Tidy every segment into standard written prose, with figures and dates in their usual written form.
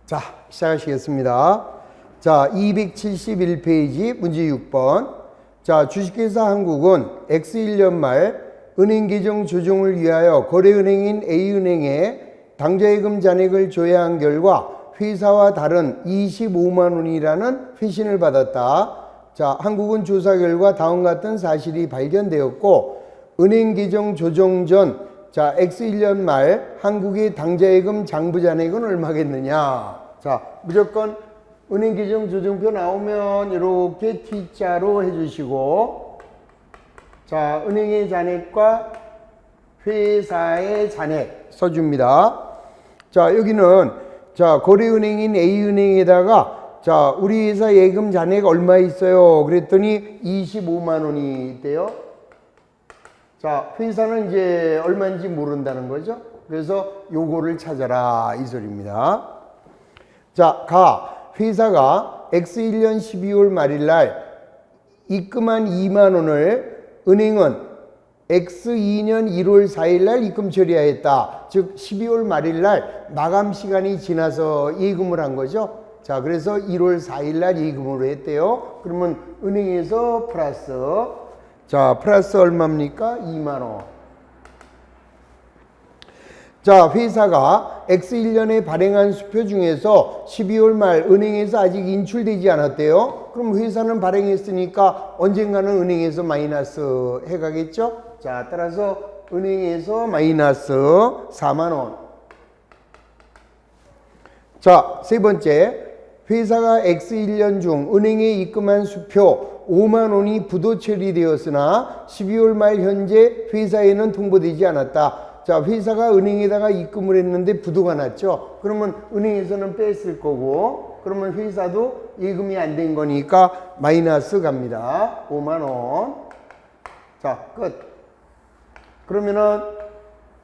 자, 시작하시겠습니다. 자, 271페이지 문제 6번. 자, 주식회사 한국은 X1년 말 은행 계정 조정을 위하여 거래은행인 A은행에 당좌예금 잔액을 조회한 결과 회사와 다른 25만 원이라는 회신을 받았다. 자, 한국은 조사 결과 다음과 같은 사실이 발견되었고 은행 계정 조정 전 자, X1년 말 한국의 당좌예금 장부 잔액은 얼마겠느냐. 자, 무조건 은행 계정 조정표 나오면 이렇게 T자로 해주시고, 자, 은행의 잔액과 회사의 잔액 써줍니다. 자, 여기는 자, 거래은행인 A은행에다가 자, 우리 회사 예금 잔액 얼마 있어요? 그랬더니 25만 원이 있대요. 자, 회사는 이제 얼마인지 모른다는 거죠. 그래서 요거를 찾아라 이 소리입니다. 자, 회사가 X1년 12월 말일 날 입금한 2만 원을 은행은 X2년 1월 4일 날 입금 처리하였다. 즉 12월 말일 날 마감 시간이 지나서 예금을 한 거죠. 자, 그래서 1월 4일 날 예금으로 했대요. 그러면 은행에서 플러스, 자, 플러스 얼마입니까? 2만 원. 자, 회사가 X1년에 발행한 수표 중에서 12월 말 은행에서 아직 인출되지 않았대요. 그럼 회사는 발행했으니까 언젠가는 은행에서 마이너스 해가겠죠? 자, 따라서 은행에서 마이너스 4만 원. 자, 세 번째. 회사가 X1년 중 은행에 입금한 수표 5만 원이 부도 처리되었으나 12월 말 현재 회사에는 통보되지 않았다. 자, 회사가 은행에다가 입금을 했는데 부도가 났죠. 그러면 은행에서는 뺐을 거고, 그러면 회사도 예금이 안 된 거니까 마이너스 갑니다. 5만 원. 자, 끝. 그러면은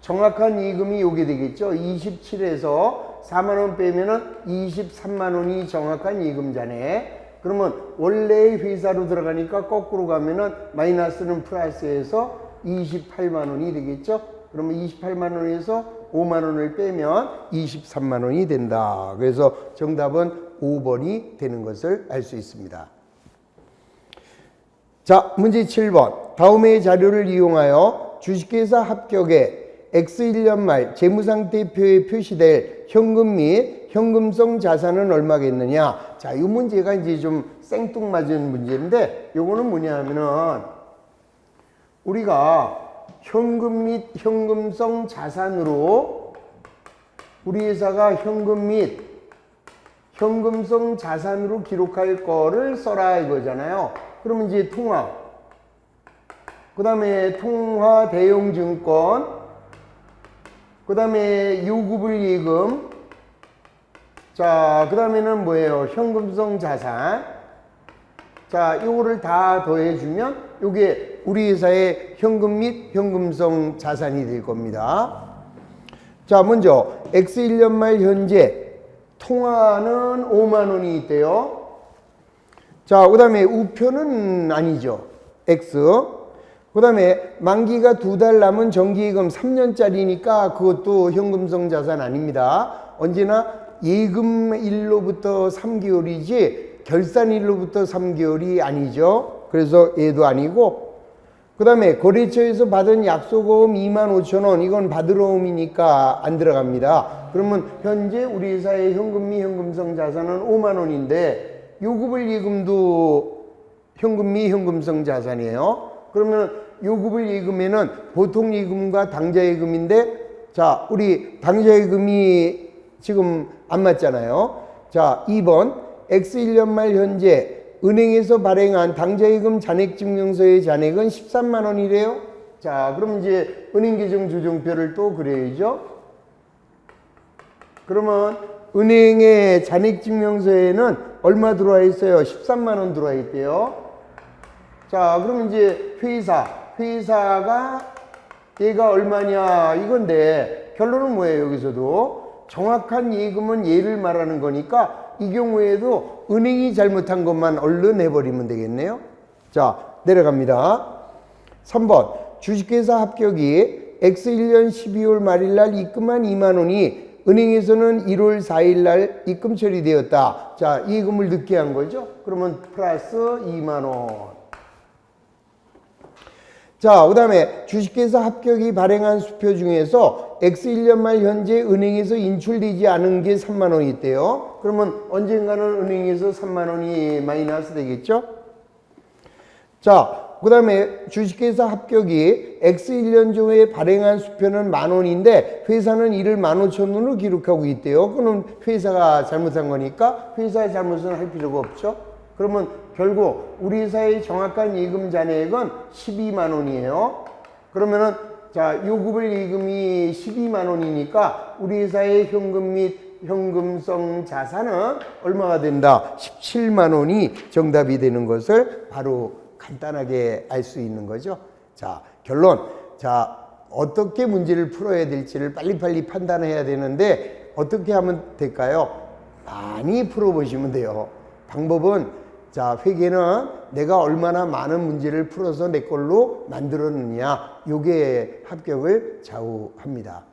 정확한 예금이 요게 되겠죠. 27에서 4만 원 빼면은 23만 원이 정확한 예금 잔액. 그러면 원래 회사로 들어가니까 거꾸로 가면은 마이너스는 플러스에서 28만 원이 되겠죠. 그러면 28만 원에서 5만 원을 빼면 23만 원이 된다. 그래서 정답은 5번이 되는 것을 알 수 있습니다. 자, 문제 7번. 다음의 자료를 이용하여 주식회사 합격에 X1년 말 재무상태표에 표시될 현금 및 현금성 자산은 얼마겠느냐. 자, 이 문제가 이제 좀 생뚱맞은 문제인데, 요거는 뭐냐 하면은 우리가 현금 및 현금성 자산으로 우리 회사가 현금 및 현금성 자산으로 기록할 거를 써라 이거잖아요. 그러면 이제 통화, 그 다음에 통화 대용증권, 그 다음에 요구불 예금, 자, 그 다음에는 뭐예요? 현금성 자산. 자, 요거를 다 더해주면 요게 우리 회사의 현금 및 현금성 자산이 될 겁니다. 자, 먼저 X1년 말 현재 통화는 5만 원이 있대요. 자, 그 다음에 우표는 아니죠. X. 그 다음에 만기가 2달 남은 정기예금 3년짜리니까 그것도 현금성 자산 아닙니다. 언제나 예금일로부터 3개월이지 결산일로부터 3개월이 아니죠. 그래서 얘도 아니고, 그 다음에 거래처에서 받은 약속금 25,000원, 이건 받으러옴이니까 안 들어갑니다. 그러면 현재 우리 회사의 현금 및 현금성 자산은 5만 원인데 요구불 예금도 현금 및 현금성 자산이에요. 그러면 요구불 예금에는 보통 예금과 당좌 예금인데, 자, 우리 당좌 예금이 지금 안 맞잖아요. 자, 2번 X1년 말 현재 은행에서 발행한 당좌예금 잔액증명서의 잔액은 13만 원이래요. 자, 그럼 이제 은행계정 조정표를 또 그려야죠. 그러면 은행의 잔액증명서에는 얼마 들어와 있어요? 13만 원 들어와 있대요. 자, 그럼 이제 회사가 얘가 얼마냐 이건데, 결론은 뭐예요? 여기서도 정확한 예금은 얘를 말하는 거니까 이 경우에도 은행이 잘못한 것만 얼른 해버리면 되겠네요. 자, 내려갑니다. 3번 주식회사 합격이 X1년 12월 말일 날 입금한 2만 원이 은행에서는 1월 4일 날 입금 처리되었다. 자, 예금을 늦게 한 거죠. 그러면 플러스 2만 원. 자, 그 다음에 주식회사 합격이 발행한 수표 중에서 X 1년 말 현재 은행에서 인출되지 않은 게 3만 원이 있대요. 그러면 언젠가는 은행에서 3만 원이 마이너스 되겠죠? 자, 그 다음에 주식회사 합격이 X 1년 전에 발행한 수표는 만 원인데 회사는 이를 15,000원으로 기록하고 있대요. 그럼 회사가 잘못한 거니까 회사의 잘못은 할 필요가 없죠. 그러면 결국 우리 회사의 정확한 예금 잔액은 12만 원이에요. 그러면은 자, 요금을 예금이 12만 원이니까 우리 회사의 현금 및 현금성 자산은 얼마가 된다? 17만 원이 정답이 되는 것을 바로 간단하게 알 수 있는 거죠. 자, 결론. 자, 어떻게 문제를 풀어야 될지를 빨리빨리 판단해야 되는데 어떻게 하면 될까요? 많이 풀어보시면 돼요. 방법은 자, 회계는 내가 얼마나 많은 문제를 풀어서 내 걸로 만들었느냐, 요게 합격을 좌우합니다.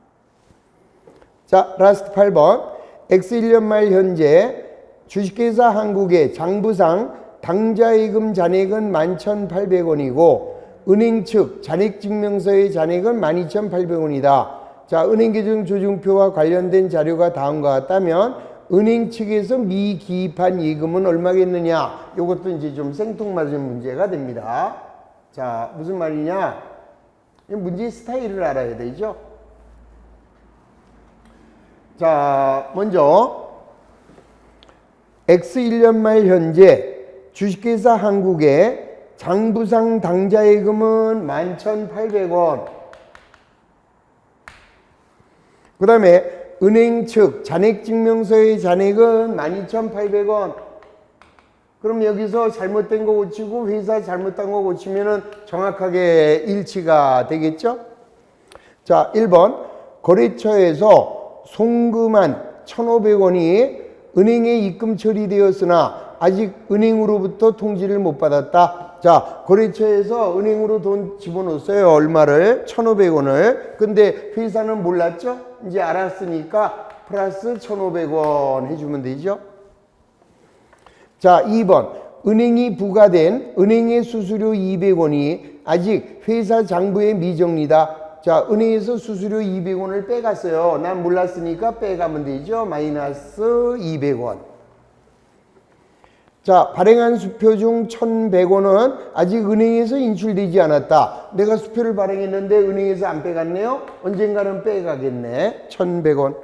자, 라스트 8번. X 1년 말 현재 주식회사 한국의 장부상 당좌예금 잔액은 11,800원이고 은행 측 잔액증명서의 잔액은 12,800원이다. 자, 은행계정 조정표와 관련된 자료가 다음과 같다면 은행 측에서 미기입한 예금은 얼마겠느냐? 이것도 이제 좀 생뚱맞은 문제가 됩니다. 자, 무슨 말이냐? 문제의 스타일을 알아야 되죠. 자, 먼저 X 1년 말 현재 주식회사 한국의 장부상 당좌예금은 11,800원. 그 다음에 은행 측 잔액증명서의 잔액은 12,800원. 그럼 여기서 잘못된 거 고치고 회사 잘못한 거 고치면은 정확하게 일치가 되겠죠? 자, 1번. 거래처에서 송금한 1,500원이 은행에 입금 처리되었으나 아직 은행으로부터 통지를 못 받았다. 자, 거래처에서 은행으로 돈 집어넣었어요. 얼마를? 1,500원을. 근데 회사는 몰랐죠? 이제 알았으니까 플러스 1,500원 해주면 되죠. 자, 2번. 은행이 부과된 은행의 수수료 200원이 아직 회사 장부에 미정리다. 자, 은행에서 수수료 200원을 빼갔어요. 난 몰랐으니까 빼가면 되죠. 마이너스 200원. 자, 발행한 수표 중 1,100원은 아직 은행에서 인출되지 않았다. 내가 수표를 발행했는데 은행에서 안 빼갔네요. 언젠가는 빼가겠네. 1,100원.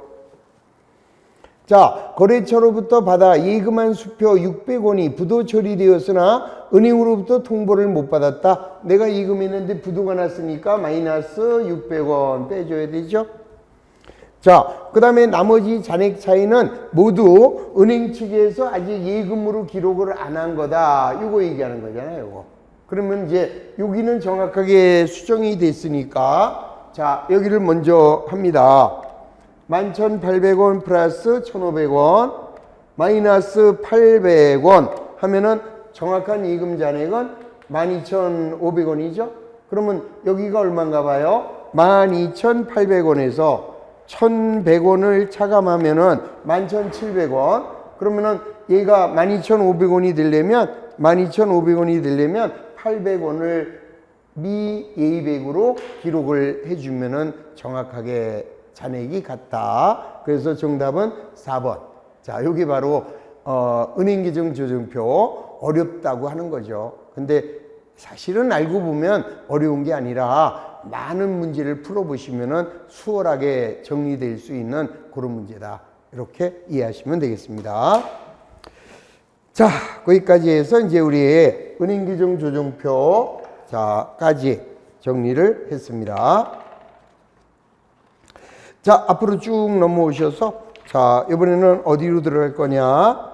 자, 거래처로부터 받아 예금한 수표 600원이 부도 처리되었으나 은행으로부터 통보를 못 받았다. 내가 예금했는데 부도가 났으니까 마이너스 600원 빼줘야 되죠. 자, 그 다음에 나머지 잔액 차이는 모두 은행 측에서 아직 예금으로 기록을 안 한 거다. 이거 얘기하는 거잖아요. 이거. 그러면 이제 여기는 정확하게 수정이 됐으니까 자, 여기를 먼저 합니다. 11,800원 플러스 1,500원 마이너스 800원 하면은 정확한 예금 잔액은 12,500원이죠. 그러면 여기가 얼마인가 봐요. 12,800원에서 1,100원을 차감하면은 11,700원. 그러면은 얘가 12,500원이 되려면 800원을 미예의백으로 기록을 해주면은 정확하게 잔액이 같다. 그래서 정답은 4번. 자, 여기 바로 은행계정 조정표 어렵다고 하는 거죠. 근데 사실은 알고 보면 어려운 게 아니라 많은 문제를 풀어보시면은 수월하게 정리될 수 있는 그런 문제다. 이렇게 이해하시면 되겠습니다. 자, 거기까지 해서 이제 우리 은행계정 조정표 자까지 정리를 했습니다. 자, 앞으로 쭉 넘어오셔서 자, 이번에는 어디로 들어갈 거냐?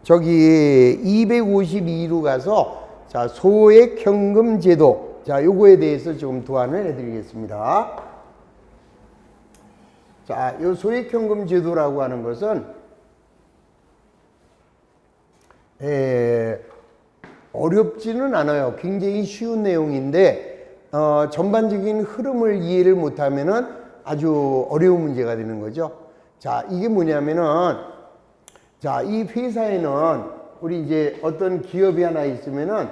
저기 252로 가서 자, 소액 현금 제도. 자, 요거에 대해서 조금 도안을 해드리겠습니다. 자, 요 소액 현금 제도라고 하는 것은 어렵지는 않아요. 굉장히 쉬운 내용인데 전반적인 흐름을 이해를 못하면은 아주 어려운 문제가 되는 거죠. 자, 이게 뭐냐면은, 자, 이 회사에는 우리 이제 어떤 기업이 하나 있으면은,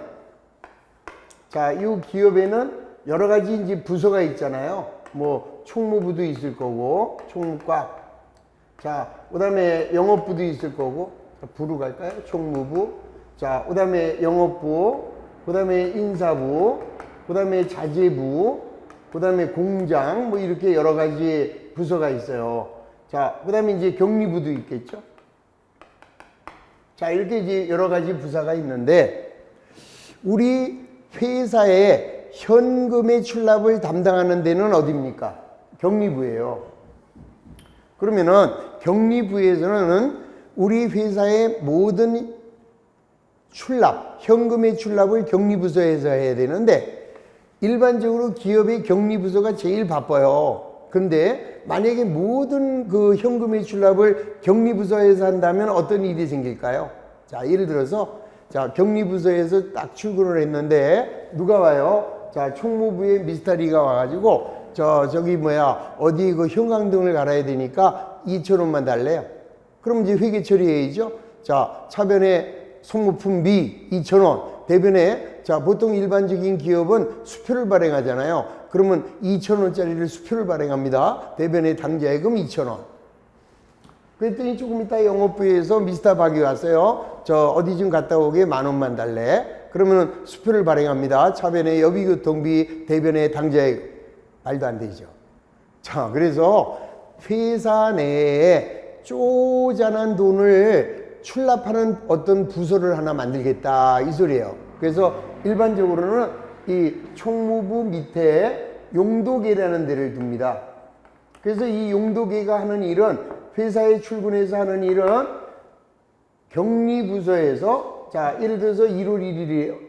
자, 이 기업에는 여러 가지 이제 부서가 있잖아요. 뭐, 총무부도 있을 거고, 총무과. 자, 그 다음에 영업부도 있을 거고, 자, 부로 갈까요? 총무부. 자, 그 다음에 영업부, 그 다음에 인사부, 그 다음에 자재부, 그 다음에 공장, 뭐 이렇게 여러 가지 부서가 있어요. 자, 그 다음에 이제 격리부도 있겠죠. 자, 이렇게 이제 여러 가지 부서가 있는데, 우리 회사의 현금의 출납을 담당하는 데는 어디입니까? 격리부예요. 그러면은 격리부에서는 우리 회사의 모든 출납, 현금의 출납을 격리부서에서 해야 되는데, 일반적으로 기업의 격리부서가 제일 바빠요. 근데 만약에 모든 그 현금의 출납을 격리부서에서 한다면 어떤 일이 생길까요? 자, 예를 들어서, 자, 격리부서에서 딱 출근을 했는데, 누가 와요? 자, 총무부의 미스터리가 와가지고, 저기 뭐야, 어디 그 형광등을 갈아야 되니까 2,000원만 달래요. 그럼 이제 회계 처리해야죠. 자, 차변에 송모품 B 2,000원, 대변에, 자, 보통 일반적인 기업은 수표를 발행하잖아요. 그러면 2,000원짜리를 수표를 발행합니다. 대변에 당자예금 2,000원. 그랬더니 조금 이따 영업부에서 미스터 박이 왔어요. 저 어디 좀 갔다 오게 10,000원만 달래. 그러면 수표를 발행합니다. 차변에 여비교통비, 대변에 당자예금. 말도 안 되죠. 자, 그래서 회사 내에 쪼잔한 돈을 출납하는 어떤 부서를 하나 만들겠다 이 소리예요. 그래서 일반적으로는 이 총무부 밑에 용도계라는 데를 둡니다. 그래서 이 용도계가 하는 일은, 회사에 출근해서 하는 일은 격리부서에서, 자, 예를 들어서 1월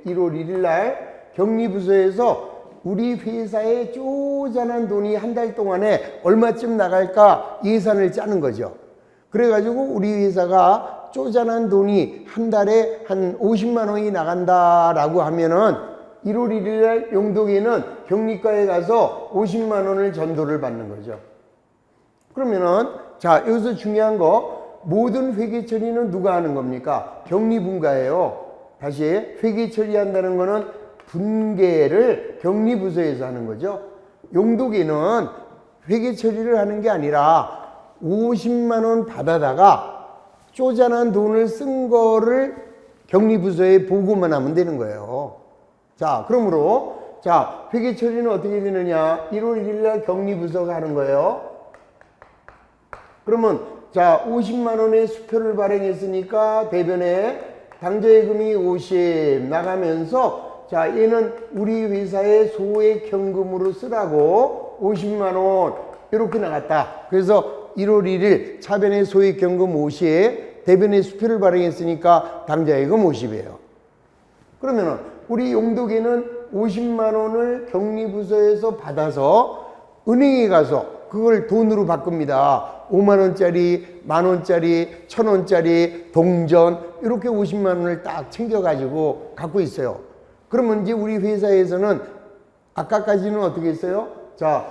1일 날 격리부서에서 우리 회사에 쪼잔한 돈이 한 달 동안에 얼마쯤 나갈까 예산을 짜는 거죠. 그래가지고 우리 회사가 쪼잔한 돈이 한 달에 한 50만 원이 나간다라고 하면은 1월 1일 날 용도계는 격리과에 가서 50만 원을 전도를 받는 거죠. 그러면은, 자, 여기서 중요한 거, 모든 회계 처리는 누가 하는 겁니까? 격리분과예요. 다시, 회계 처리한다는 거는 분계를 격리부서에서 하는 거죠. 용도계는 회계 처리를 하는 게 아니라 50만 원 받아다가 쪼잔한 돈을 쓴 거를 격리부서에 보고만 하면 되는 거예요. 자, 그러므로, 자, 회계 처리는 어떻게 되느냐? 1월 1일 날 격리부서가 하는 거예요. 그러면, 자, 50만 원의 수표를 발행했으니까 대변에 당좌예금이 50 나가면서, 자, 얘는 우리 회사의 소액 현금으로 쓰라고 50만 원 이렇게 나갔다. 그래서 1월 1일 차변에 소액 현금 50, 대변에 수표를 발행했으니까 당좌예금 50이에요. 그러면은 우리 용도계는 50만 원을 격리부서에서 받아서 은행에 가서 그걸 돈으로 바꿉니다. 5만 원짜리, 10,000원짜리, 1,000원짜리, 동전 이렇게 50만 원을 딱 챙겨가지고 갖고 있어요. 그러면 이제 우리 회사에서는 아까까지는 어떻게 했어요? 자,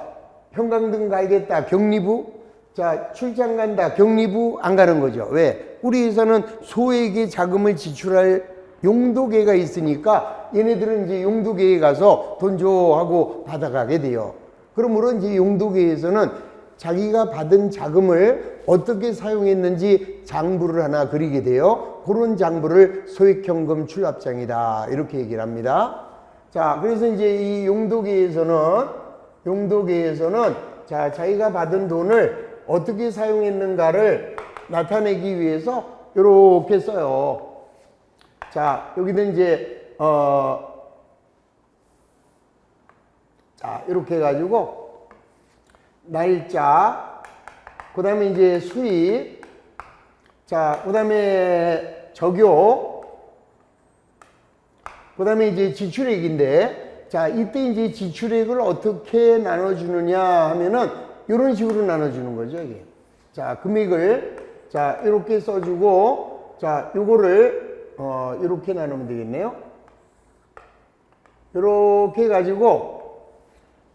형광등 갈겠다, 격리부. 자, 출장 간다, 격리부 안 가는 거죠. 왜? 우리 회사는 소액의 자금을 지출할 용도계가 있으니까 얘네들은 이제 용도계에 가서 돈 줘 하고 받아가게 돼요. 그러므로 이제 용도계에서는 자기가 받은 자금을 어떻게 사용했는지 장부를 하나 그리게 돼요. 그런 장부를 소액현금 출납장이다 이렇게 얘기를 합니다. 자, 그래서 이제 이 용도계에서는 자, 자기가 받은 돈을 어떻게 사용했는가를 나타내기 위해서 이렇게 써요. 자, 여기는 이제 자, 이렇게 해가지고 날짜, 그 다음에 이제 수입, 자, 그 다음에 적용, 그 다음에 이제 지출액인데, 자, 이때 이제 지출액을 어떻게 나눠주느냐 하면은 이런 식으로 나눠주는 거죠, 이게. 자, 금액을, 자, 이렇게 써주고, 자, 요거를, 이렇게 나누면 되겠네요. 이렇게 해가지고,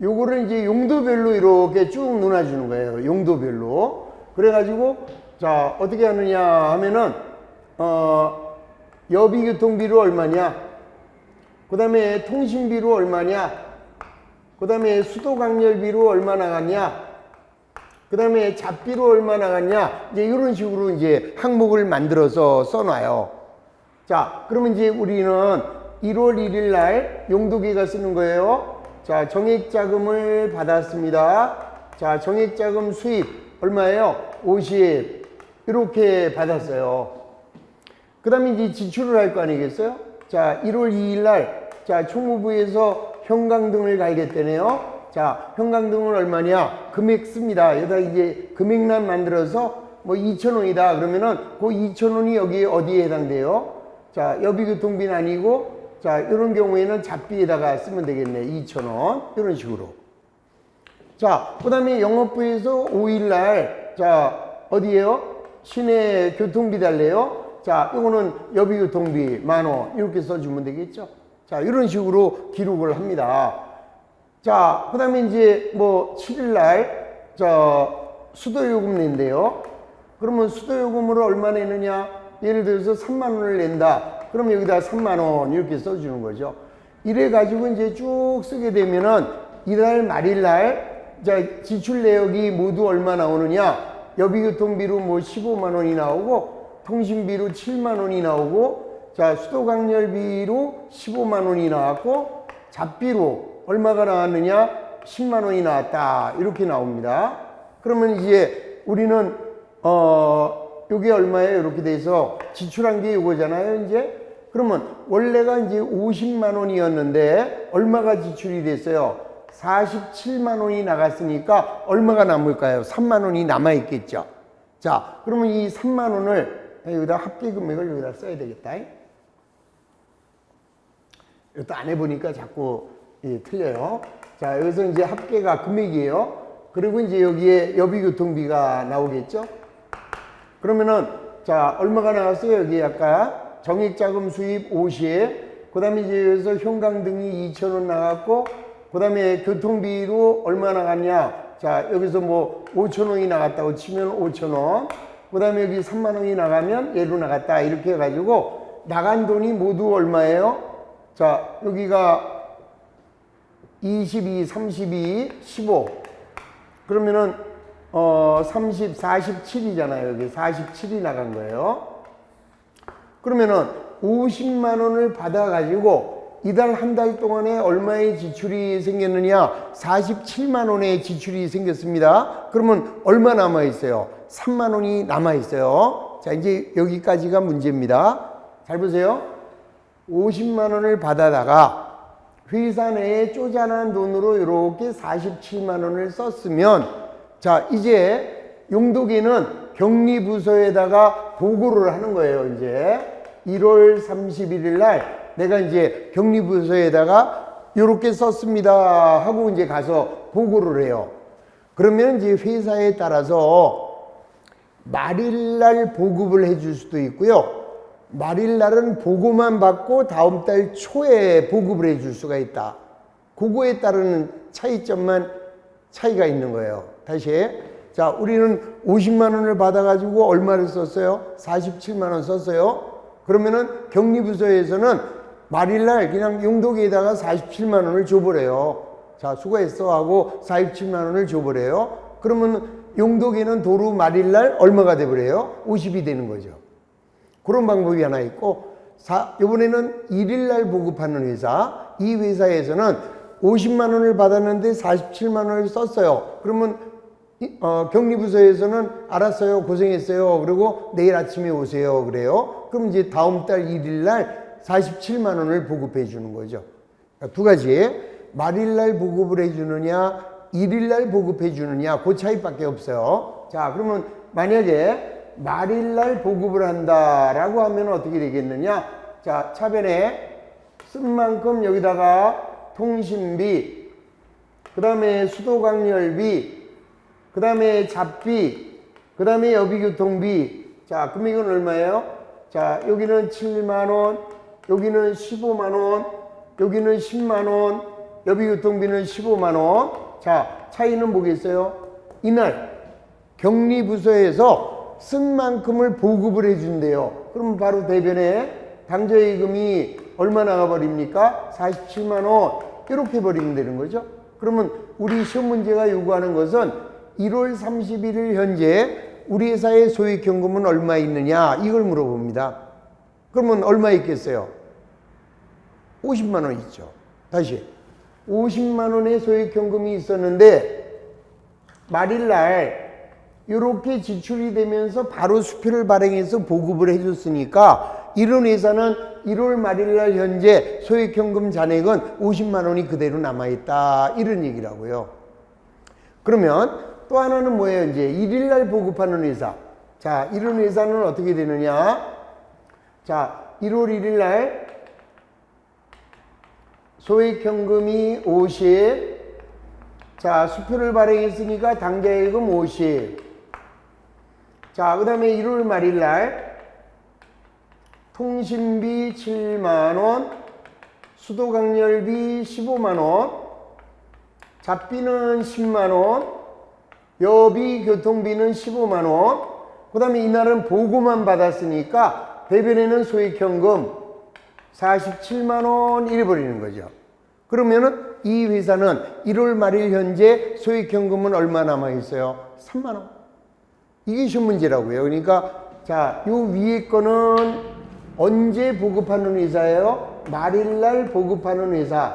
요거를 이제 용도별로 이렇게 쭉 나눠주는 거예요. 용도별로. 그래가지고 자 어떻게 하느냐 하면은 여비교통비로 얼마냐, 그 다음에 통신비로 얼마냐, 그 다음에 수도강렬비로 얼마 나갔냐, 그 다음에 잡비로 얼마 나갔냐, 이제 이런 식으로 이제 항목을 만들어서 써놔요. 자, 그러면 이제 우리는 1월 1일 날 용도계가 쓰는 거예요. 자, 정액자금을 받았습니다. 자, 정액자금 수입 얼마예요? 50. 이렇게 받았어요. 그 다음에 이제 지출을 할 거 아니겠어요? 자, 1월 2일 날, 자, 총무부에서 형광등을 갈겠다네요. 자, 형광등은 얼마냐? 금액 씁니다. 여기다 이제 금액란 만들어서 뭐 2,000원이다. 그러면은 그 2,000원이 여기 어디에 해당돼요? 자, 여비교통비는 아니고, 자, 이런 경우에는 잡비에다가 쓰면 되겠네. 2,000원. 이런 식으로. 자, 그 다음에 영업부에서 5일날, 자, 어디에요? 시내 교통비 달래요. 자, 이거는 여비교통비 10,000원. 이렇게 써주면 되겠죠. 자, 이런 식으로 기록을 합니다. 자, 그 다음에 이제 뭐 7일날, 수도요금 낸대요. 그러면 수도요금으로 얼마 내느냐? 예를 들어서 30,000원을 낸다. 그럼 여기다 30,000원 이렇게 써주는 거죠. 이래가지고 이제 쭉 쓰게 되면은 이달 말일날, 자, 지출 내역이 모두 얼마 나오느냐? 여비교통비로 뭐 150,000원이 나오고, 통신비로 70,000원이 나오고, 자, 수도강렬비로 150,000원이 나왔고, 잡비로 얼마가 나왔느냐? 100,000원이 나왔다. 이렇게 나옵니다. 그러면 이제 우리는 요게 얼마예요? 이렇게 돼서 지출한 게 이거잖아요, 이제. 그러면 원래가 이제 500,000원이었는데 얼마가 지출이 됐어요? 470,000원이 나갔으니까 얼마가 남을까요? 30,000원이 남아 있겠죠. 자, 그러면 이 30,000원을 여기다 합계 금액을 여기다 써야 되겠다. 이것도 안 해보니까 자꾸 틀려요. 자, 여기서 이제 합계가 금액이에요. 그리고 이제 여기에 여비교통비가 나오겠죠. 그러면은 자, 얼마가 나왔어요? 여기 아까 정액자금 수입 50, 그 다음에 이제 여기서 형광등이 2,000원 나갔고, 그 다음에 교통비로 얼마 나갔냐? 자, 여기서 뭐 5,000원이 나갔다고 치면 5,000원, 그 다음에 여기 30,000원이 나가면 얘로 나갔다. 이렇게 해가지고 나간 돈이 모두 얼마예요? 자, 여기가 22, 32, 15. 그러면은 30, 47이잖아요. 여기 47이 나간 거예요. 그러면은 500,000원을 받아가지고 이달 한 달 동안에 얼마의 지출이 생겼느냐? 470,000원의 지출이 생겼습니다. 그러면 얼마 남아있어요? 30,000원이 남아있어요. 자, 이제 여기까지가 문제입니다. 잘 보세요. 500,000원을 받아다가 회사 내에 쪼잔한 돈으로 이렇게 470,000원을 썼으면, 자, 이제 용도계는 격리부서에다가 보고를 하는 거예요. 이제 1월 31일 날 내가 이제 격리부서에다가 이렇게 썼습니다 하고 이제 가서 보고를 해요. 그러면 이제 회사에 따라서 말일날 보급을 해줄 수도 있고요. 말일날은 보고만 받고 다음 달 초에 보급을 해줄 수가 있다. 그거에 따르는 차이점만 차이가 있는 거예요. 다시. 자, 우리는 500,000원을 받아가지고 얼마를 썼어요? 470,000원 썼어요. 그러면은 격리부서에서는 말일날 그냥 용도계에다가 470,000원을 줘버려요. 자, 수고했어 하고 470,000원을 줘버려요. 그러면 용도계는 도로 말일날 얼마가 돼버려요? 50이 되는 거죠. 그런 방법이 하나 있고, 이번에는 1일날 보급하는 회사, 이 회사에서는 500,000원을 받았는데 470,000원을 썼어요. 그러면 격리부서에서는 알았어요, 고생했어요, 그리고 내일 아침에 오세요 그래요. 그럼 이제 다음 달 1일날 470,000원을 보급해 주는 거죠. 그러니까 두 가지, 말일날 보급을 해주느냐 1일날 보급해 주느냐, 그 차이밖에 없어요. 자, 그러면 만약에 말일날 보급을 한다라고 하면 어떻게 되겠느냐? 자, 차변에 쓴 만큼 여기다가 통신비, 그 다음에 수도강렬비, 그 다음에 잡비, 그 다음에 여비교통비. 자, 금액은 얼마예요? 자, 여기는 70,000원, 여기는 150,000원, 여기는 100,000원, 여비교통비는 150,000원. 자, 차이는 뭐겠어요? 이날 격리부서에서 쓴 만큼을 보급을 해준대요. 그럼 바로 대변에 당좌예금이 얼마 나가버립니까? 47만 원 이렇게 버리면 되는 거죠. 그러면 우리 시험 문제가 요구하는 것은 1월 31일 현재 우리 회사의 소액현금은 얼마 있느냐 이걸 물어봅니다. 그러면 얼마 있겠어요? 50만 원 있죠. 다시 50만 원의 소액현금이 있었는데 말일날 이렇게 지출이 되면서 바로 수표를 발행해서 보급을 해줬으니까 이런 회사는 1월 말일날 현재 소액현금 잔액은 50만 원이 그대로 남아있다 이런 얘기라고요. 그러면 또 하나는 뭐예요? 이제 1일날 보급하는 회사. 자, 이런 회사는 어떻게 되느냐? 자, 1월 1일날 소액현금이 50. 자, 수표를 발행했으니까 당좌예금 50. 자, 그 다음에 1월 말일날 통신비 7만원, 수도강렬비 15만원, 잡비는 10만원, 여비 교통비는 15만원, 그 다음에 이날은 보고만 받았으니까 대변에는 소액현금 47만원 잃어버리는 거죠. 그러면은 이 회사는 1월 말일 현재 소액현금은 얼마 남아있어요? 3만원. 이게 시험 문제라고요. 그러니까 자, 요 위에 거는 언제 보급하는 회사예요? 말일날 보급하는 회사.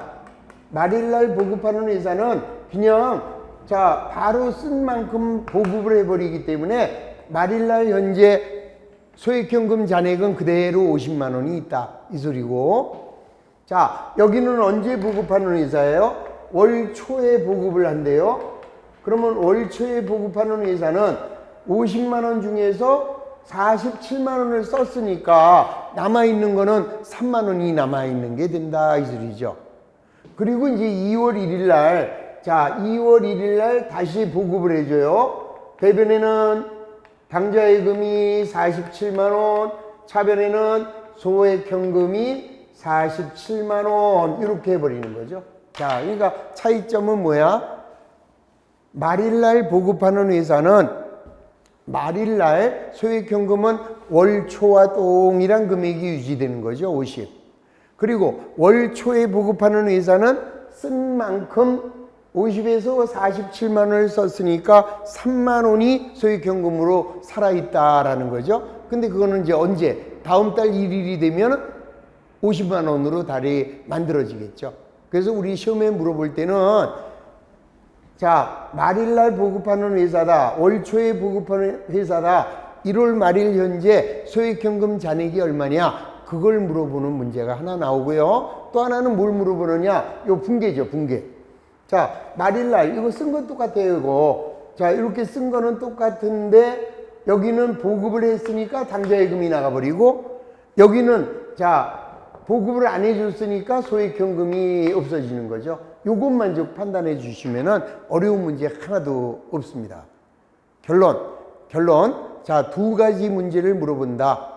말일날 보급하는 회사는 그냥 자, 바로 쓴 만큼 보급을 해버리기 때문에 말일날 현재 소액현금 잔액은 그대로 50만 원이 있다 이 소리고, 자, 여기는 언제 보급하는 회사예요? 월 초에 보급을 한대요. 그러면 월 초에 보급하는 회사는 50만 원 중에서 47만 원을 썼으니까 남아있는 거는 3만 원이 남아있는 게 된다 이 소리죠. 그리고 이제 2월 1일 날, 자, 2월 1일 날 다시 보급을 해줘요. 대변에는 당좌예금이 47만 원, 차변에는 소액현금이 47만 원 이렇게 해버리는 거죠. 자, 그러니까 차이점은 뭐야? 말일날 보급하는 회사는 말일날 소액현금은 월 초와 동일한 금액이 유지되는 거죠. 50. 그리고 월 초에 보급하는 회사는 쓴 만큼 50에서 47만 원을 썼으니까 3만 원이 소액현금으로 살아있다라는 거죠. 근데 그거는 이제 언제? 다음 달 1일이 되면 50만 원으로 달이 만들어지겠죠. 그래서 우리 시험에 물어볼 때는 자, 말일날 보급하는 회사다, 월 초에 보급하는 회사다, 1월 말일 현재 소액현금 잔액이 얼마냐, 그걸 물어보는 문제가 하나 나오고요. 또 하나는 뭘 물어보느냐, 요 분계죠, 분계. 자, 말일날 이거 쓴 건 똑같아요. 이거 자, 이렇게 쓴 거는 똑같은데 여기는 보급을 했으니까 당좌예금이 나가버리고, 여기는 자, 보급을 안 해줬으니까 소액현금이 없어지는 거죠. 요것만 좀 판단해 주시면은 어려운 문제 하나도 없습니다. 결론. 자, 두 가지 문제를 물어본다.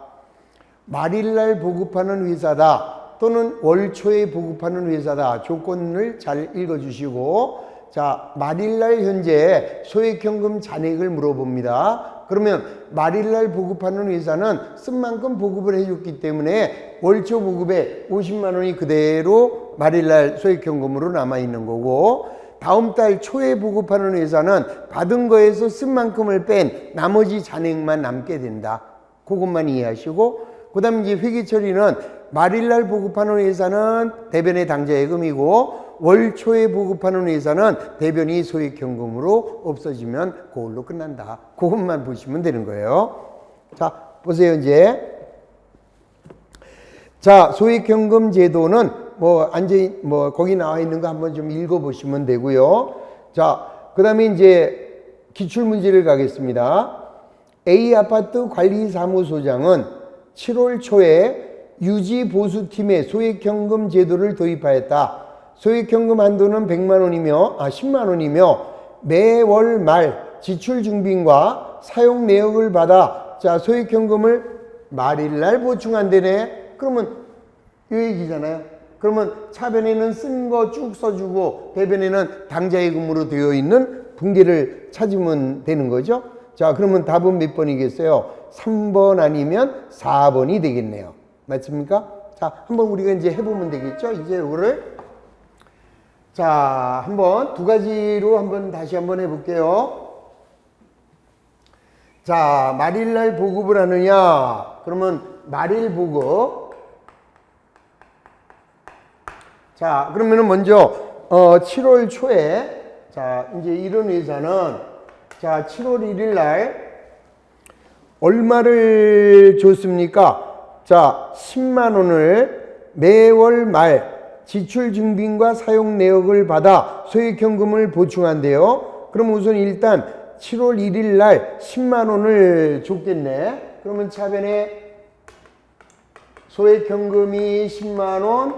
말일날 보급하는 회사다 또는 월 초에 보급하는 회사다. 조건을 잘 읽어 주시고, 자, 말일날 현재 소액현금 잔액을 물어봅니다. 그러면 말일날 보급하는 회사는 쓴 만큼 보급을 해줬기 때문에 월초 보급에 50만 원이 그대로 말일날 소액현금으로 남아있는 거고, 다음 달 초에 보급하는 회사는 받은 거에서 쓴 만큼을 뺀 나머지 잔액만 남게 된다. 그것만 이해하시고, 그 다음에 이제 회계 처리는 말일날 보급하는 회사는 대변의 당좌예금이고 월 초에 보급하는 회사는 대변이 소액현금으로 없어지면 그걸로 끝난다. 그것만 보시면 되는 거예요. 자, 보세요. 이제 자, 소액현금 제도는 거기 나와 있는 거 한번 좀 읽어 보시면 되고요. 자, 그 다음에 이제 기출 문제를 가겠습니다. A 아파트 관리사무소장은 7월 초에 유지보수팀에 소액현금 제도를 도입하였다. 소액현금 한도는 100만 원이며 10만 원이며 매월 말 지출 증빙과 사용 내역을 받아 자, 소액현금을 말일날 보충한대네. 그러면 이 얘기잖아요. 그러면 차변에는 쓴 거 쭉 써주고 대변에는 당좌예금으로 되어 있는 분계를 찾으면 되는 거죠. 자, 그러면 답은 몇 번이겠어요? 3번 아니면 4번이 되겠네요. 맞습니까? 자, 한번 우리가 이제 해보면 되겠죠? 이제 이거를. 자, 한번 두 가지로 한번 다시 한번 해볼게요. 자, 말일날 보급을 하느냐? 그러면 말일 보급. 자, 그러면은 먼저 7월 초에, 자, 이제 이런 회사는, 자, 7월 1일 날 얼마를 줬습니까? 자, 10만 원을 매월 말 지출 증빙과 사용 내역을 받아 소액현금을 보충한대요. 그럼 우선 일단 7월 1일 날 10만 원을 줬겠네. 그러면 차변에 소액현금이 10만 원,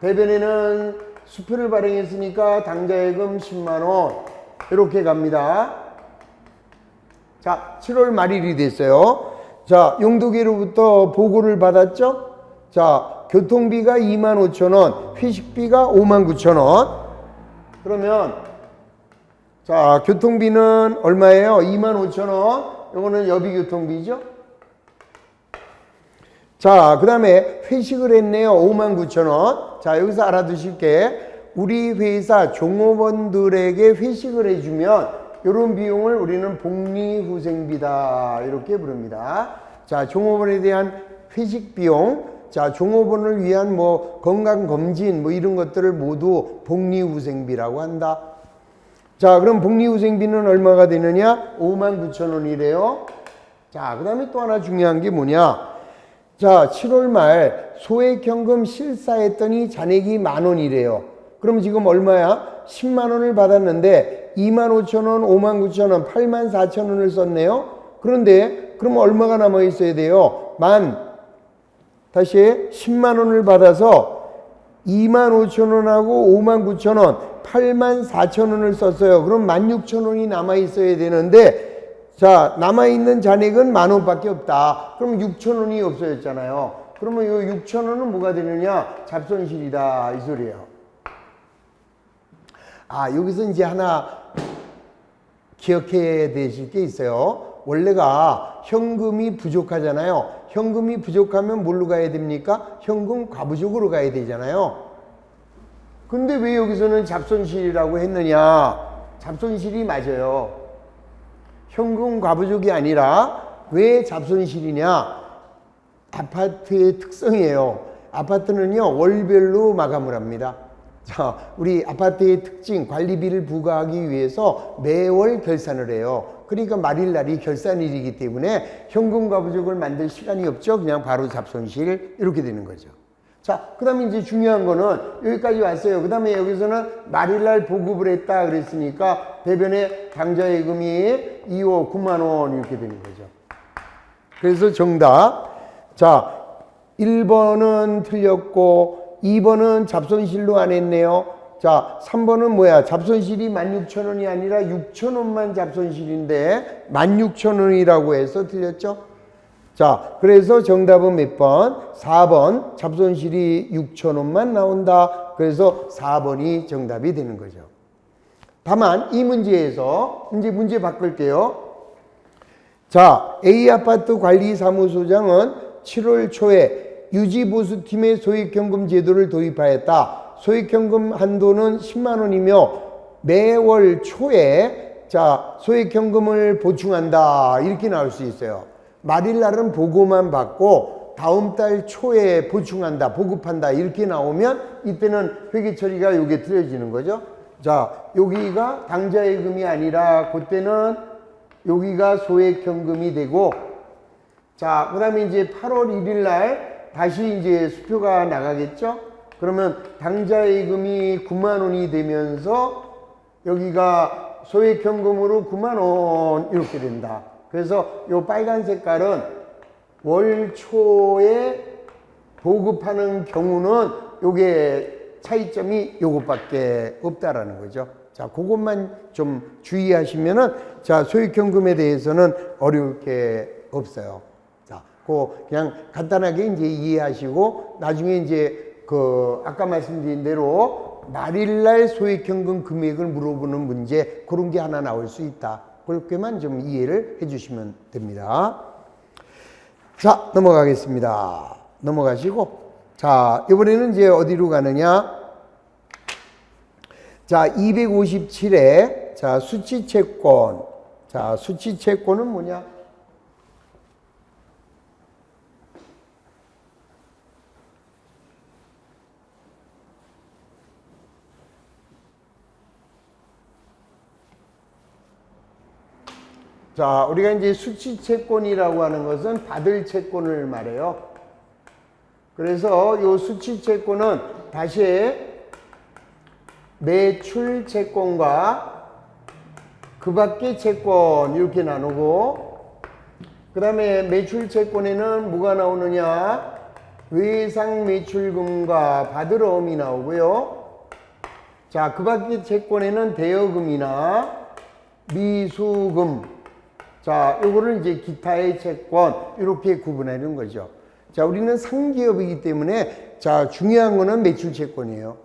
대변에는 수표를 발행했으니까 당좌예금 10만 원 이렇게 갑니다. 자, 7월 말일이 됐어요. 자, 용도계로부터 보고를 받았죠? 자, 교통비가 25,000원, 회식비가 59,000원. 그러면 자, 교통비는 얼마예요? 25,000원. 요거는 여비교통비죠. 자, 그 다음에 회식을 했네요. 59,000원. 자, 여기서 알아두실 게 우리 회사 종업원들에게 회식을 해주면 이런 비용을 우리는 복리후생비다 이렇게 부릅니다. 자, 종업원에 대한 회식 비용, 자, 종업원을 위한 뭐 건강검진 뭐 이런 것들을 모두 복리후생비라고 한다. 자, 그럼 복리후생비는 얼마가 되느냐? 59,000원이래요. 자, 그 다음에 또 하나 중요한 게 뭐냐? 자, 7월 말 소액현금 실사했더니 잔액이 10,000원이래요. 그럼 지금 얼마야? 10만 원을 받았는데 25,000원, 59,000원, 84,000원을 썼네요. 그런데 그럼 얼마가 남아 있어야 돼요? 다시 10만 원을 받아서 25,000원하고 59,000원, 84,000원을 썼어요. 그럼 16,000원이 남아 있어야 되는데 자, 남아있는 잔액은 10,000원밖에 없다. 그럼 6,000원이 없어졌잖아요. 그러면 이 6,000원은 뭐가 되느냐? 잡손실이다. 이 소리예요. 아, 여기서 이제 하나 기억해야 되실 게 있어요. 원래가 현금이 부족하잖아요. 현금이 부족하면 뭘로 가야 됩니까? 현금 과부족으로 가야 되잖아요. 근데 왜 여기서는 잡손실이라고 했느냐? 잡손실이 맞아요. 현금 과부족이 아니라 왜 잡손실이냐? 아파트의 특성이에요. 아파트는요, 월별로 마감을 합니다. 자, 우리 아파트의 특징, 관리비를 부과하기 위해서 매월 결산을 해요. 그러니까 말일날이 결산일이기 때문에 현금 과부족을 만들 시간이 없죠. 그냥 바로 잡손실 이렇게 되는 거죠. 자, 그 다음에 이제 중요한 거는 여기까지 왔어요. 그 다음에 여기서는 말일날 보급을 했다 그랬으니까 대변에 당좌예금이 2호 9만 원 이렇게 되는 거죠. 그래서 정답. 자, 1번은 틀렸고 2번은 잡손실로 안 했네요. 자, 3번은 뭐야? 잡손실이 16,000원이 아니라 6,000원만 잡손실인데 16,000원이라고 해서 틀렸죠? 자, 그래서 정답은 몇 번? 4번. 잡손실이 6,000원만 나온다. 그래서 4번이 정답이 되는 거죠. 다만 이 문제에서 이제 문제 바꿀게요. 자, A아파트 관리사무소장은 7월 초에 유지보수팀의 소액현금 제도를 도입하였다. 소액현금 한도는 10만 원이며 매월 초에 자, 소액현금을 보충한다. 이렇게 나올 수 있어요. 말일날은 보고만 받고 다음 달 초에 보충한다, 보급한다 이렇게 나오면 이때는 회계 처리가 요게 틀려지는 거죠. 자, 여기가 당좌예금이 아니라 그때는 여기가 소액현금이 되고 자, 그 다음에 이제 8월 1일 날 다시 이제 수표가 나가겠죠. 그러면 당좌예금이 9만 원이 되면서 여기가 소액현금으로 9만 원 이렇게 된다. 그래서 요 빨간 색깔은 월 초에 보급하는 경우는 요게 차이점이 요것밖에 없다라는 거죠. 자, 그것만 좀 주의하시면은 자, 소액현금에 대해서는 어려울 게 없어요. 자, 그냥 간단하게 이제 이해하시고 나중에 이제 아까 말씀드린 대로 말일날 소액현금 금액을 물어보는 문제 그런 게 하나 나올 수 있다. 그렇게만 좀 이해를 해 주시면 됩니다. 자, 넘어가겠습니다. 넘어가시고. 자, 이번에는 이제 어디로 가느냐? 자, 257에, 자, 수치채권. 자, 수치채권은 뭐냐? 자, 우리가 이제 수치채권이라고 하는 것은 받을 채권을 말해요. 그래서 이 수치채권은 다시 매출채권과 그 밖의 채권 이렇게 나누고, 그 다음에 매출채권에는 뭐가 나오느냐? 외상 매출금과 받으러움이 나오고요. 자, 그 밖의 채권에는 대여금이나 미수금, 자, 요거를 이제 기타의 채권 이렇게 구분하는 거죠. 자, 우리는 상기업이기 때문에 자, 중요한 거는 매출 채권이에요.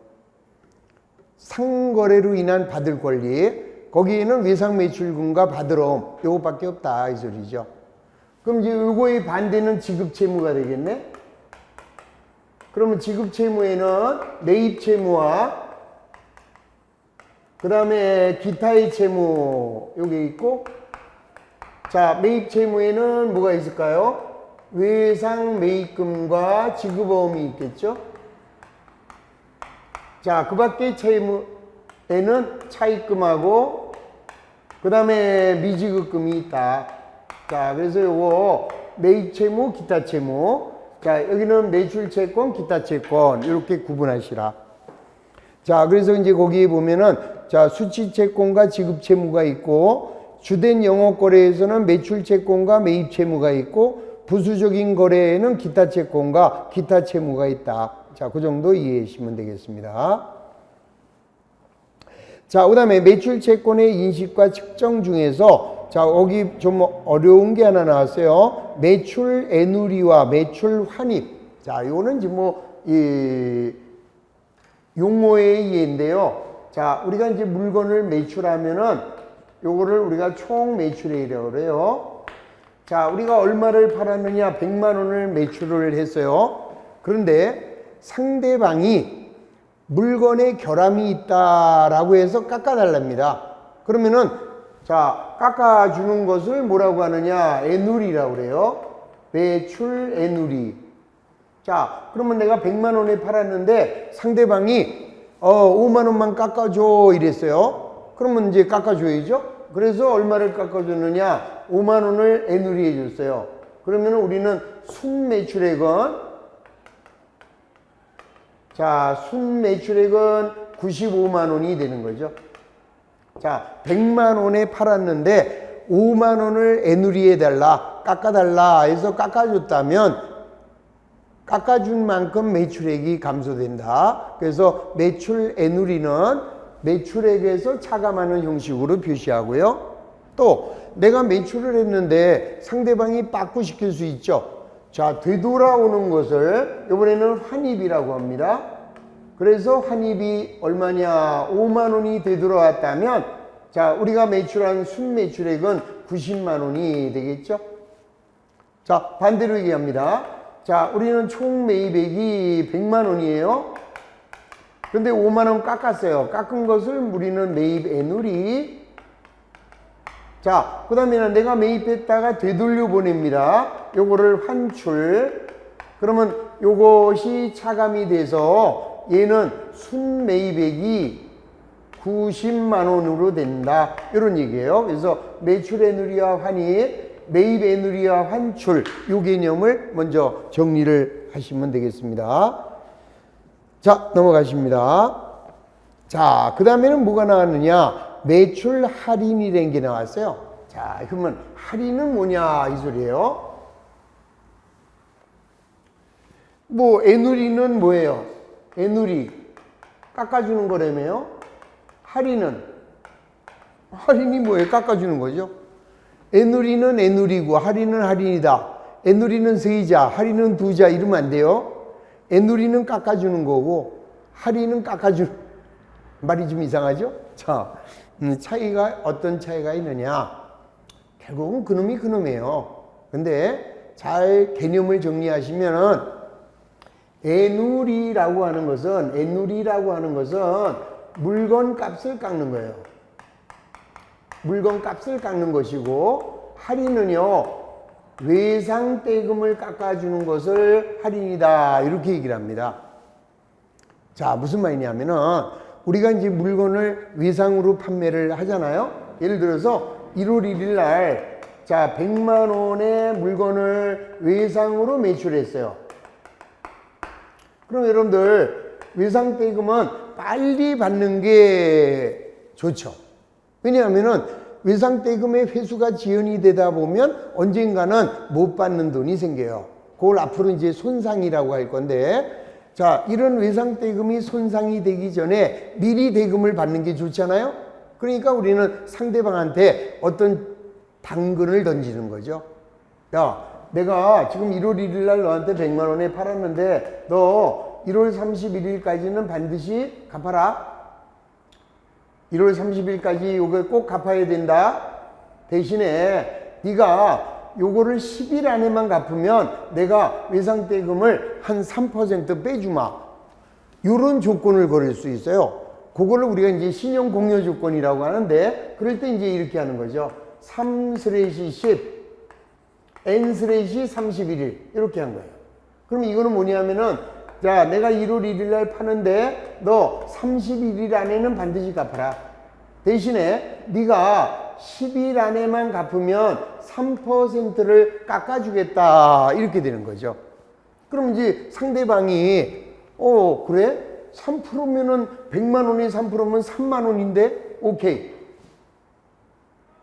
상거래로 인한 받을 권리, 거기에는 외상 매출금과 받으러움 요거밖에 없다 이 소리죠. 그럼 이제 요거의 반대는 지급 채무가 되겠네. 그러면 지급 채무에는 매입 채무와 그 다음에 기타의 채무 요게 있고, 자, 매입 채무에는 뭐가 있을까요? 외상 매입금과 지급어음이 있겠죠. 자, 그 밖에 채무에는 차입금하고 그 다음에 미지급금이 있다. 자, 그래서 요거 매입 채무, 기타 채무. 자, 여기는 매출 채권, 기타 채권 이렇게 구분하시라. 자, 그래서 이제 거기에 보면은 자, 수치 채권과 지급 채무가 있고, 주된 영업 거래에서는 매출 채권과 매입 채무가 있고, 부수적인 거래에는 기타 채권과 기타 채무가 있다. 자, 그 정도 이해해 주시면 되겠습니다. 자, 그 다음에 매출 채권의 인식과 측정 중에서 자, 여기 좀 어려운 게 하나 나왔어요. 매출 애누리와 매출 환입. 자, 요거는 지금 용어의 이해인데요. 자, 우리가 이제 물건을 매출하면은 요거를 우리가 총 매출액이라고 그래요. 자, 우리가 얼마를 팔았느냐? 100만 원을 매출을 했어요. 그런데 상대방이 물건에 결함이 있다라고 해서 깎아달랍니다. 그러면은 자, 깎아주는 것을 뭐라고 하느냐? 애누리라고 그래요. 매출 애누리. 자, 그러면 내가 100만 원에 팔았는데 상대방이 5만 원만 깎아줘 이랬어요. 그러면 이제 깎아줘야죠. 그래서 얼마를 깎아줬느냐? 5만 원을 애누리해 줬어요. 그러면 우리는 순매출액은 자, 순매출액은 95만 원이 되는 거죠. 자, 100만 원에 팔았는데 5만 원을 애누리해 달라, 깎아달라 해서 깎아줬다면 깎아준 만큼 매출액이 감소된다. 그래서 매출 애누리는 매출액에서 차감하는 형식으로 표시하고요. 또 내가 매출을 했는데 상대방이 빠꾸시킬 수 있죠. 자, 되돌아오는 것을 이번에는 환입이라고 합니다. 그래서 환입이 얼마냐? 5만 원이 되돌아왔다면 자, 우리가 매출한 순매출액은 90만 원이 되겠죠. 자, 반대로 얘기합니다. 자, 우리는 총 매입액이 100만 원이에요. 근데 5만 원 깎았어요. 깎은 것을 우리는 매입 애누리. 자, 그 다음에는 내가 매입했다가 되돌려 보냅니다. 요거를 환출. 그러면 요것이 차감이 돼서 얘는 순매입액이 90만 원으로 된다. 이런 얘기예요. 그래서 매출 애누리와 환입, 매입 애누리와 환출 요 개념을 먼저 정리를 하시면 되겠습니다. 자, 넘어가십니다. 자, 그 다음에는 뭐가 나왔느냐? 매출 할인이라는 게 나왔어요. 자, 그러면 할인은 뭐냐 이 소리예요. 뭐 애누리는 뭐예요? 애누리 깎아주는 거라며요. 할인은 뭐예요? 깎아주는 거죠. 애누리는 애누리고 할인은 할인이다. 애누리는 세이자, 할인은 두자 이러면 안 돼요. 애누리는 깎아주는 거고 할인은 깎아주는 말이 좀 이상하죠? 자, 차이가 어떤 차이가 있느냐? 결국은 그놈이 그놈이에요. 근데 잘 개념을 정리하시면은 애누리라고 하는 것은 물건 값을 깎는 거예요. 물건 값을 깎는 것이고, 할인은요 외상대금을 깎아주는 것을 할인이다, 이렇게 얘기를 합니다. 자, 무슨 말이냐면은 우리가 이제 물건을 외상으로 판매를 하잖아요. 예를 들어서 1월 1일 날, 자, 100만 원의 물건을 외상으로 매출했어요. 그럼 여러분들, 외상대금은 빨리 받는 게 좋죠. 왜냐하면은 외상대금의 회수가 지연이 되다 보면 언젠가는 못 받는 돈이 생겨요. 그걸 앞으로 이제 손상이라고 할 건데, 자, 이런 외상대금이 손상이 되기 전에 미리 대금을 받는 게 좋잖아요. 그러니까 우리는 상대방한테 어떤 당근을 던지는 거죠. 야, 내가 지금 1월 1일 날 너한테 100만 원에 팔았는데 너 1월 31일까지는 반드시 갚아라. 1월 30일까지 요거 꼭 갚아야 된다. 대신에 네가 요거를 10일 안에만 갚으면 내가 외상대금을 한 3% 빼주마. 요런 조건을 걸을 수 있어요. 그거를 우리가 이제 신용 공여 조건이라고 하는데, 그럴 때 이제 이렇게 하는 거죠. 3/10, n/31일 이렇게 한 거예요. 그럼 이거는 뭐냐면은, 자, 내가 1월 1일 날 파는데 너 31일 안에는 반드시 갚아라. 대신에 네가 10일 안에만 갚으면 3%를 깎아주겠다, 이렇게 되는 거죠. 그럼 이제 상대방이 그래? 3%면은 100만 원에 3%면 3만 원인데 오케이,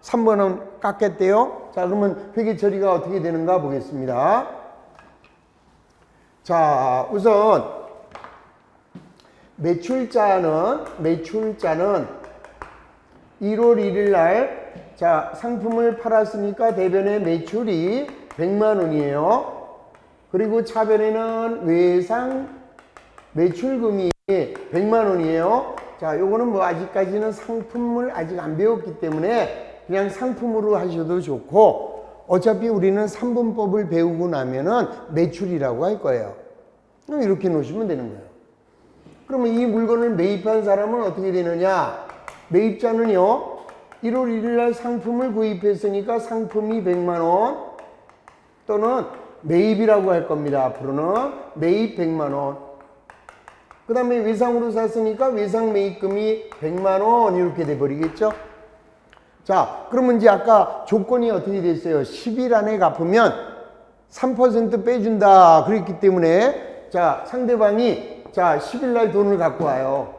3만 원 깎겠대요. 자, 그러면 회계 처리가 어떻게 되는가 보겠습니다. 자, 우선 매출자는 1월 1일 날, 자, 상품을 팔았으니까 대변의 매출이 100만 원이에요. 그리고 차변에는 외상 매출금이 100만 원이에요. 자, 요거는 뭐 아직까지는 상품을 아직 안 배웠기 때문에 그냥 상품으로 하셔도 좋고, 어차피 우리는 3분법을 배우고 나면은 매출이라고 할 거예요. 그럼 이렇게 놓으시면 되는 거예요. 그러면 이 물건을 매입한 사람은 어떻게 되느냐? 매입자는요, 1월 1일 날 상품을 구입했으니까 상품이 100만 원, 또는 매입이라고 할 겁니다. 앞으로는 매입 100만 원. 그 다음에 외상으로 샀으니까 외상 매입금이 100만 원, 이렇게 돼버리겠죠? 자, 그러면 이제 아까 조건이 어떻게 됐어요? 10일 안에 갚으면 3% 빼준다 그랬기 때문에, 자, 상대방이, 자, 10일 날 돈을 갖고 와요.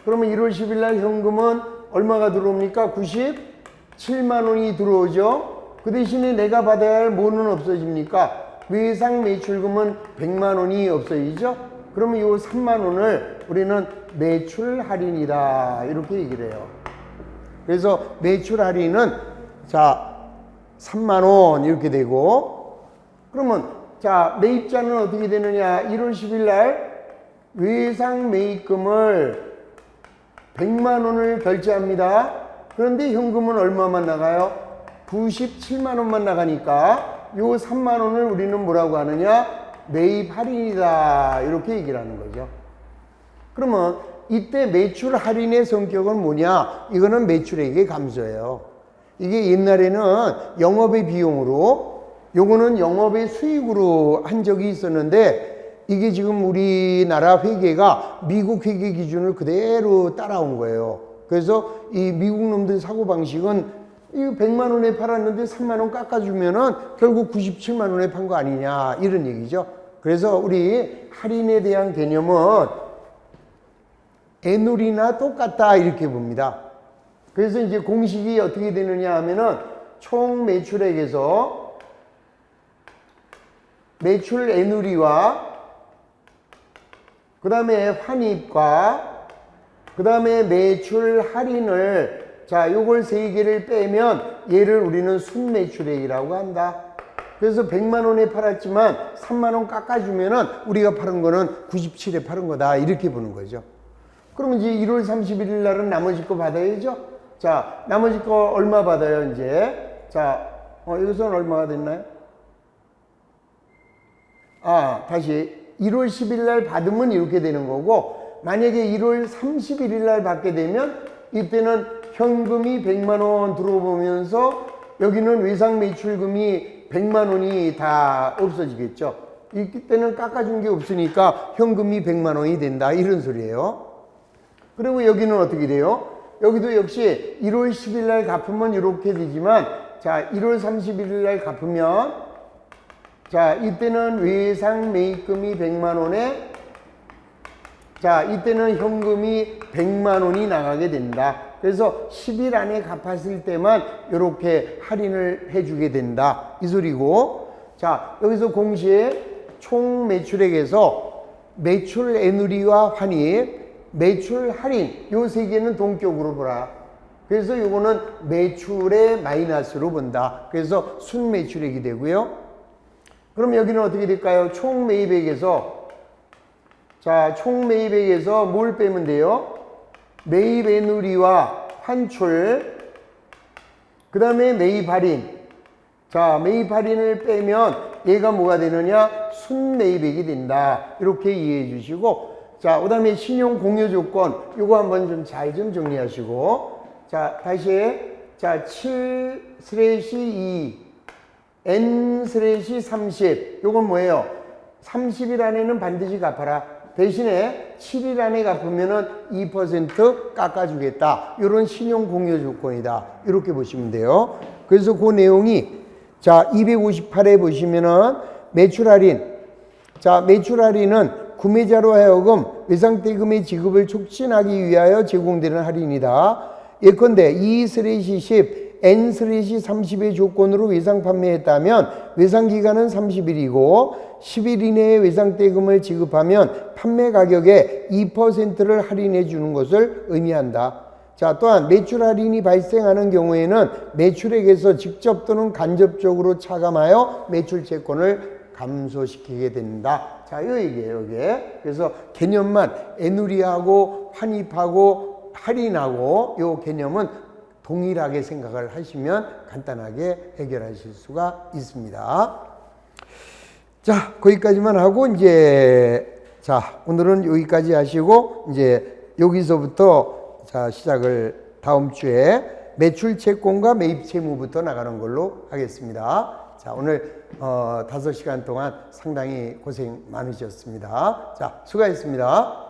그러면 1월 10일 날 현금은 얼마가 들어옵니까? 97만 원이 들어오죠. 그 대신에 내가 받아야 할 뭐는 없어집니까? 외상 매출금은 100만 원이 없어지죠. 그러면 요 3만 원을 우리는 매출 할인이다, 이렇게 얘기를 해요. 그래서 매출 할인은, 자, 3만 원 이렇게 되고, 그러면 자, 매입자는 어떻게 되느냐? 1월 10일 날 외상 매입금을 100만 원을 결제합니다. 그런데 현금은 얼마만 나가요? 97만 원만 나가니까 요 3만 원을 우리는 뭐라고 하느냐? 매입 할인이다, 이렇게 얘기를 하는 거죠. 그러면 이때 매출 할인의 성격은 뭐냐? 이거는 매출액의 감소예요. 이게 옛날에는 영업의 비용으로, 요거는 영업의 수익으로 한 적이 있었는데, 이게 지금 우리나라 회계가 미국 회계 기준을 그대로 따라온 거예요. 그래서 이 미국 놈들 사고방식은 이 100만 원에 팔았는데 3만 원 깎아주면은 결국 97만 원에 판 거 아니냐, 이런 얘기죠. 그래서 우리 할인에 대한 개념은 애누리나 똑같다, 이렇게 봅니다. 그래서 이제 공식이 어떻게 되느냐 하면은, 총 매출액에서 매출 애누리와 그 다음에 환입과 그 다음에 매출 할인을, 자, 요걸 세 개를 빼면 얘를 우리는 순매출액이라고 한다. 그래서 100만 원에 팔았지만 3만 원 깎아주면은 우리가 파는 거는 97에 파는 거다, 이렇게 보는 거죠. 그러면 이제 1월 31일 날은 나머지 거 받아야죠. 자, 나머지 거 얼마 받아요, 이제? 자, 여기서는 얼마가 됐나요? 다시 1월 10일 날 받으면 이렇게 되는 거고, 만약에 1월 31일 날 받게 되면 이때는 현금이 100만 원 들어오면서 여기는 외상 매출금이 100만 원이 다 없어지겠죠. 이때는 깎아준 게 없으니까 현금이 100만 원이 된다, 이런 소리예요. 그리고 여기는 어떻게 돼요? 여기도 역시 1월 10일 날 갚으면 이렇게 되지만, 자, 1월 31일 날 갚으면, 자, 이때는 외상 매입금이 100만 원에, 자, 이때는 현금이 100만 원이 나가게 된다. 그래서 10일 안에 갚았을 때만 이렇게 할인을 해주게 된다, 이 소리고. 자, 여기서 공시에 총 매출액에서 매출 애누리와 환입, 매출 할인, 요 세 개는 동격으로 보라. 그래서 요거는 매출의 마이너스로 본다. 그래서 순매출액이 되고요. 그럼 여기는 어떻게 될까요? 총 매입액에서, 자, 총 매입액에서 뭘 빼면 돼요? 매입 애누리와 환출, 그 다음에 매입 할인. 자, 매입 할인을 빼면 얘가 뭐가 되느냐? 순매입액이 된다. 이렇게 이해해 주시고, 자, 그 다음에 신용 공여 조건, 요거 한번 좀 잘 좀 정리하시고, 자, 다시, 자, 7/2, N/30, 요건 뭐예요? 30일 안에는 반드시 갚아라. 대신에 7일 안에 갚으면은 2% 깎아주겠다. 이런 신용 공여 조건이다. 이렇게 보시면 돼요. 그래서 그 내용이, 자, 258에 보시면은 매출 할인. 자, 매출 할인은 구매자로 하여금 외상대금의 지급을 촉진하기 위하여 제공되는 할인이다. 예컨대 2/10, N/30의 조건으로 외상 판매했다면 외상기간은 30일이고 10일 이내에 외상대금을 지급하면 판매 가격의 2%를 할인해 주는 것을 의미한다. 자, 또한 매출 할인이 발생하는 경우에는 매출액에서 직접 또는 간접적으로 차감하여 매출 채권을 감소시키게 된다. 자, 이 얘기예요, 이게. 그래서 개념만 애누리하고 환입하고 할인하고 요 개념은 동일하게 생각을 하시면 간단하게 해결하실 수가 있습니다. 자, 거기까지만 하고 이제, 자, 오늘은 여기까지 하시고 이제 여기서부터 자, 시작을 다음 주에 매출 채권과 매입 채무부터 나가는 걸로 하겠습니다. 자, 오늘 5시간 동안 상당히 고생 많으셨습니다. 자, 수고하셨습니다.